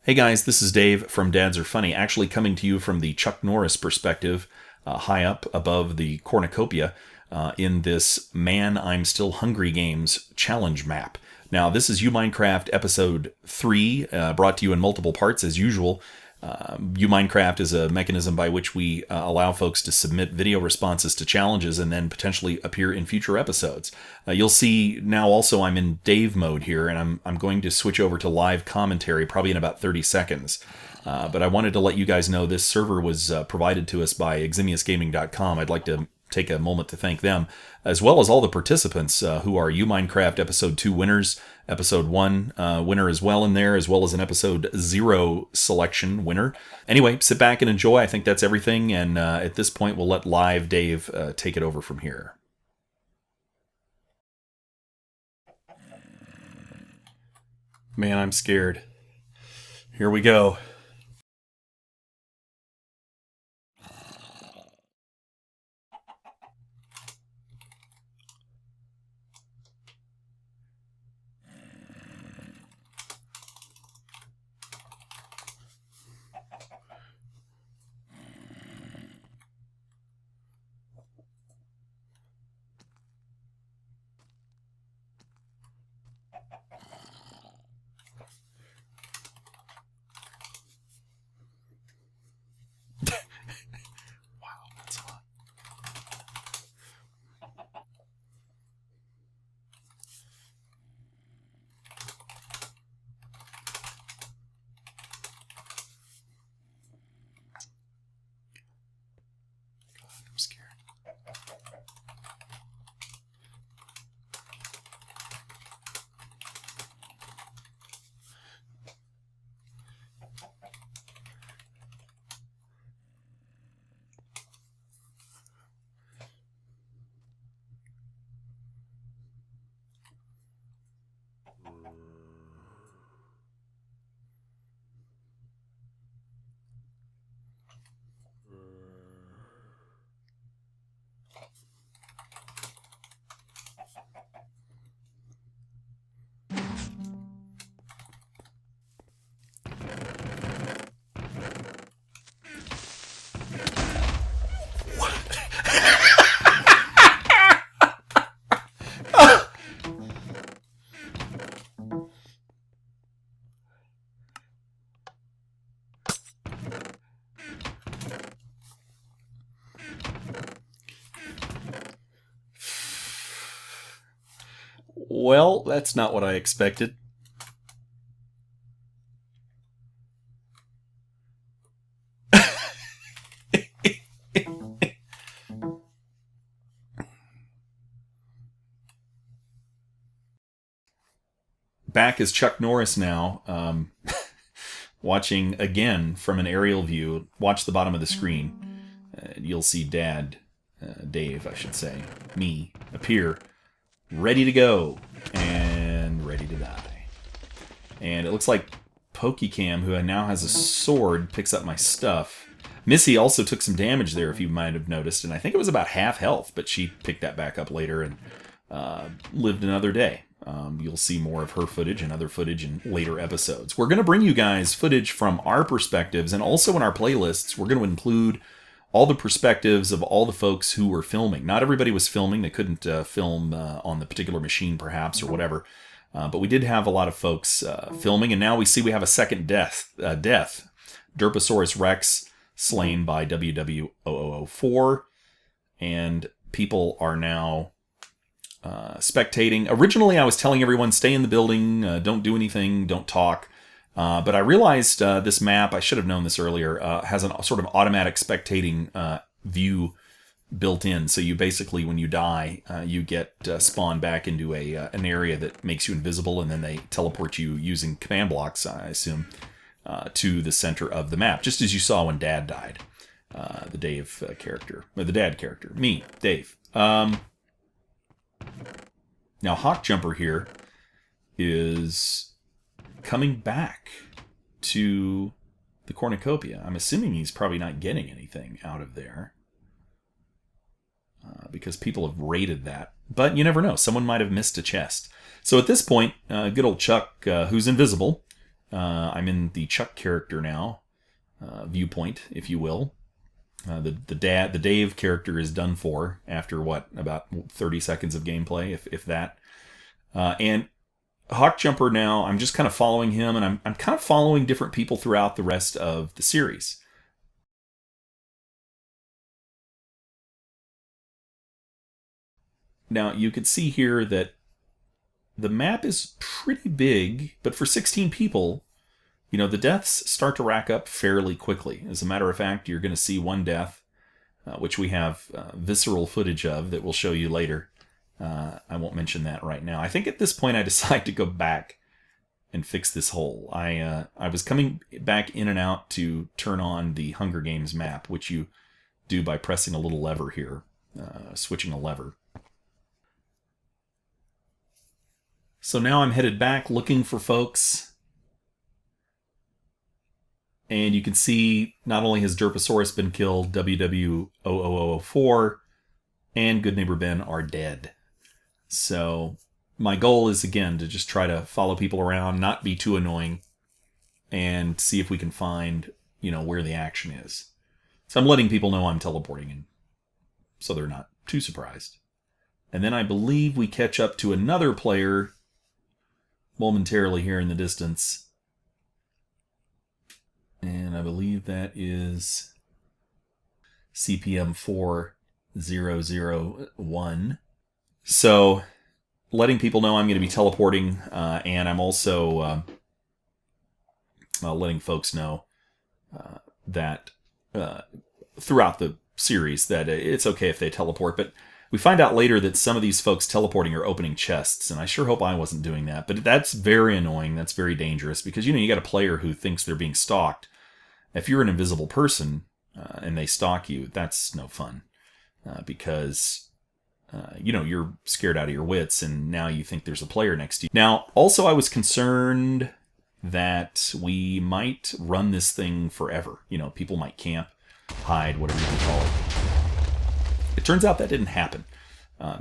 Hey guys, this is Dave from dadsRfunny, actually coming to you from the Chuck Norris perspective, high up above the cornucopia in this Man, I'm Still Hungry Games challenge map. Now, this is UMinecraft episode 3, brought to you in multiple parts as usual. UMinecraft is a mechanism by which we allow folks to submit video responses to challenges and then potentially appear in future episodes. You'll see now also I'm in Dave mode here, and I'm going to switch over to live commentary probably in about 30 seconds. But I wanted to let you guys know this server was provided to us by eximiumgaming.com. I'd like to take a moment to thank them, as well as all the participants who are UMinecraft Episode 2 winners, Episode 1 winner as well in there, as well as an Episode 0 selection winner. Anyway, sit back and enjoy. I think that's everything, and at this point we'll let live Dave take it over from here. Man, I'm scared. Here we go. Wow, that's a lot. God, I'm scared. Well, that's not what I expected. Back as Chuck Norris now, watching again from an aerial view. Watch the bottom of the screen. You'll see Dad, Dave, I should say, me, appear, ready to go, and ready to die. And it looks like Pokecam, who now has a sword, picks up my stuff. Missy also took some damage there, if you might have noticed, and I think it was about half health, but she picked that back up later and lived another day. You'll see more of her footage and other footage in later episodes. We're going to bring you guys footage from our perspectives, and also in our playlists, we're going to include all the perspectives of all the folks who were filming. Not everybody was filming. They couldn't film on the particular machine, perhaps, or whatever. But we did have a lot of folks filming, and now we see we have a second death. Derposaurus Rex slain by WW0004, and people are now spectating. Originally, I was telling everyone, stay in the building, don't do anything, don't talk. But I realized this map, I should have known this earlier, has a sort of automatic spectating view built in. So you basically, when you die, you get spawned back into an area that makes you invisible, and then they teleport you using command blocks, I assume, to the center of the map, just as you saw when Dad died. The Dave character, or the Dad character, me, Dave. Now, Hawkjumper here is coming back to the cornucopia. I'm assuming he's probably not getting anything out of there because people have raided that. But you never know. Someone might have missed a chest. So at this point, good old Chuck, who's invisible, I'm in the Chuck character now, viewpoint, if you will. The Dave character is done for after what, about 30 seconds of gameplay, if that. And Hawkjumper now, I'm just kind of following him, and I'm kind of following different people throughout the rest of the series. Now, you could see here that the map is pretty big, but for 16 people, you know, the deaths start to rack up fairly quickly. As a matter of fact, you're going to see one death, which we have visceral footage of that we'll show you later. I won't mention that right now. I think at this point I decide to go back and fix this hole. I was coming back in and out to turn on the Hunger Games map, which you do by pressing a little lever here, switching a lever. So now I'm headed back looking for folks. And you can see not only has Derposaurus been killed, WW00004 and Good Neighbor Ben are dead. So my goal is, again, to just try to follow people around, not be too annoying, and see if we can find, you know, where the action is. So I'm letting people know I'm teleporting, and so they're not too surprised. And then I believe we catch up to another player momentarily here in the distance. And I believe that is CPM 4001. So, letting people know I'm going to be teleporting, and I'm also letting folks know that throughout the series that it's okay if they teleport, but we find out later that some of these folks teleporting are opening chests, and I sure hope I wasn't doing that. But that's very annoying. That's very dangerous because, you know, you got a player who thinks they're being stalked. If you're an invisible person and they stalk you, that's no fun because, you know, you're scared out of your wits, and now you think there's a player next to you. Now, also, I was concerned that we might run this thing forever. You know, people might camp, hide, whatever you can call it. It turns out that didn't happen.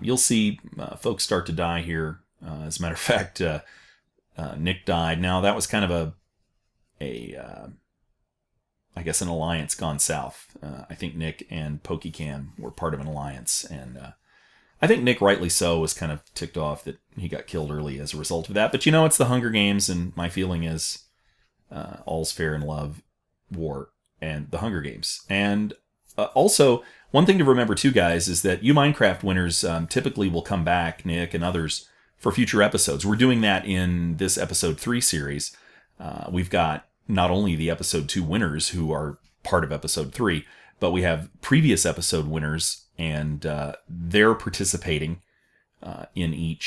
You'll see folks start to die here. As a matter of fact, Nick died. Now, that was kind of I guess an alliance gone south. I think Nick and PokeCam were part of an alliance, and I think Nick, rightly so, was kind of ticked off that he got killed early as a result of that. But, you know, it's the Hunger Games, and my feeling is all's fair in love, war, and the Hunger Games. And also, one thing to remember, too, guys, is that you Minecraft winners typically will come back, Nick and others, for future episodes. We're doing that in this Episode 3 series. We've got not only the Episode 2 winners who are part of Episode 3, but we have previous episode winners, and they're participating in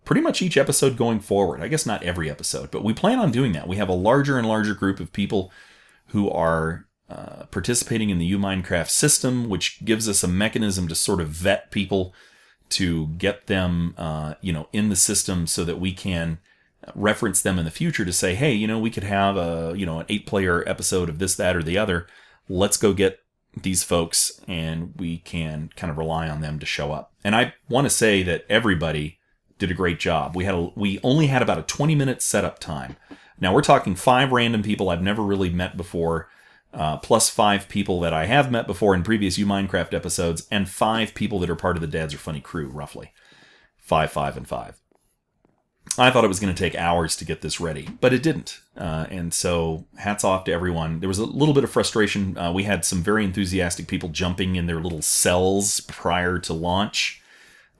pretty much each episode going forward. I guess not every episode, but we plan on doing that. We have a larger and larger group of people who are participating in the Minecraft system, which gives us a mechanism to sort of vet people to get them, you know, in the system so that we can reference them in the future to say, hey, you know, we could have an 8-player episode of this, that, or the other. Let's go get these folks, and we can kind of rely on them to show up. And I want to say that everybody did a great job. We only had about a 20-minute setup time. Now, we're talking 5 random people I've never really met before, plus 5 people that I have met before in previous Minecraft episodes, and 5 people that are part of the dadsRfunny crew, roughly. 5, 5, and 5. I thought it was going to take hours to get this ready, but it didn't. And so hats off to everyone. There was a little bit of frustration. We had some very enthusiastic people jumping in their little cells prior to launch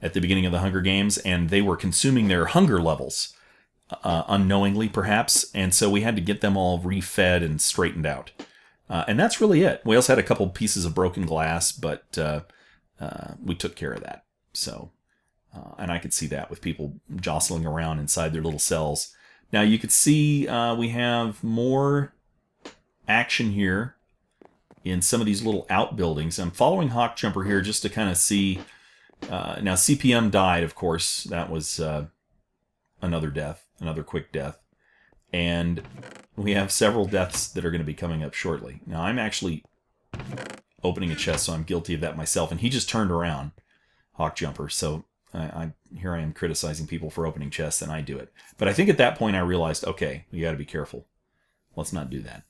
at the beginning of the Hunger Games, and they were consuming their hunger levels, unknowingly perhaps, and so we had to get them all refed and straightened out. And that's really it. We also had a couple pieces of broken glass, but we took care of that. So... and I could see that with people jostling around inside their little cells. Now you could see we have more action here in some of these little outbuildings. I'm following Hawkjumper here just to kind of see. Now CPM died, of course. That was another death, another quick death. And we have several deaths that are going to be coming up shortly. Now I'm actually opening a chest, so I'm guilty of that myself. And he just turned around, Hawkjumper, so... Here I am criticizing people for opening chests, and I do it. But I think at that point I realized, okay, we got to be careful. Let's not do that.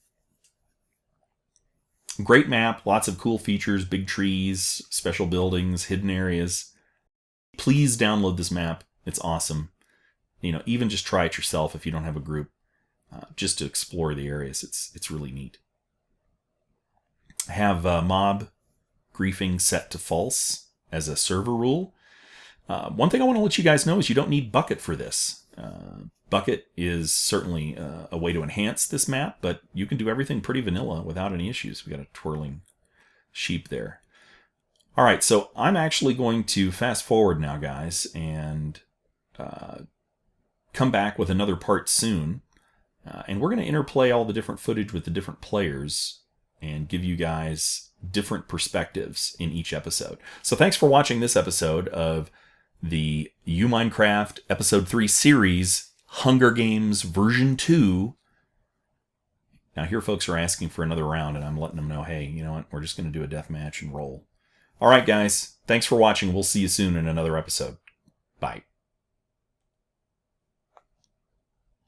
Great map, lots of cool features, big trees, special buildings, hidden areas. Please download this map. It's awesome. Even just try it yourself if you don't have a group, just to explore the areas. It's really neat. I have mob griefing set to false as a server rule. One thing I want to let you guys know is you don't need Bucket for this. Bucket is certainly a way to enhance this map, but you can do everything pretty vanilla without any issues. We got a twirling sheep there. All right, so I'm actually going to fast forward now, guys, and come back with another part soon. And we're going to interplay all the different footage with the different players and give you guys different perspectives in each episode. So thanks for watching this episode of the Minecraft Episode 3 series, Hunger Games version 2. Now here folks are asking for another round, and I'm letting them know, hey, you know what, we're just going to do a deathmatch and roll. All right, guys, thanks for watching. We'll see you soon in another episode. Bye.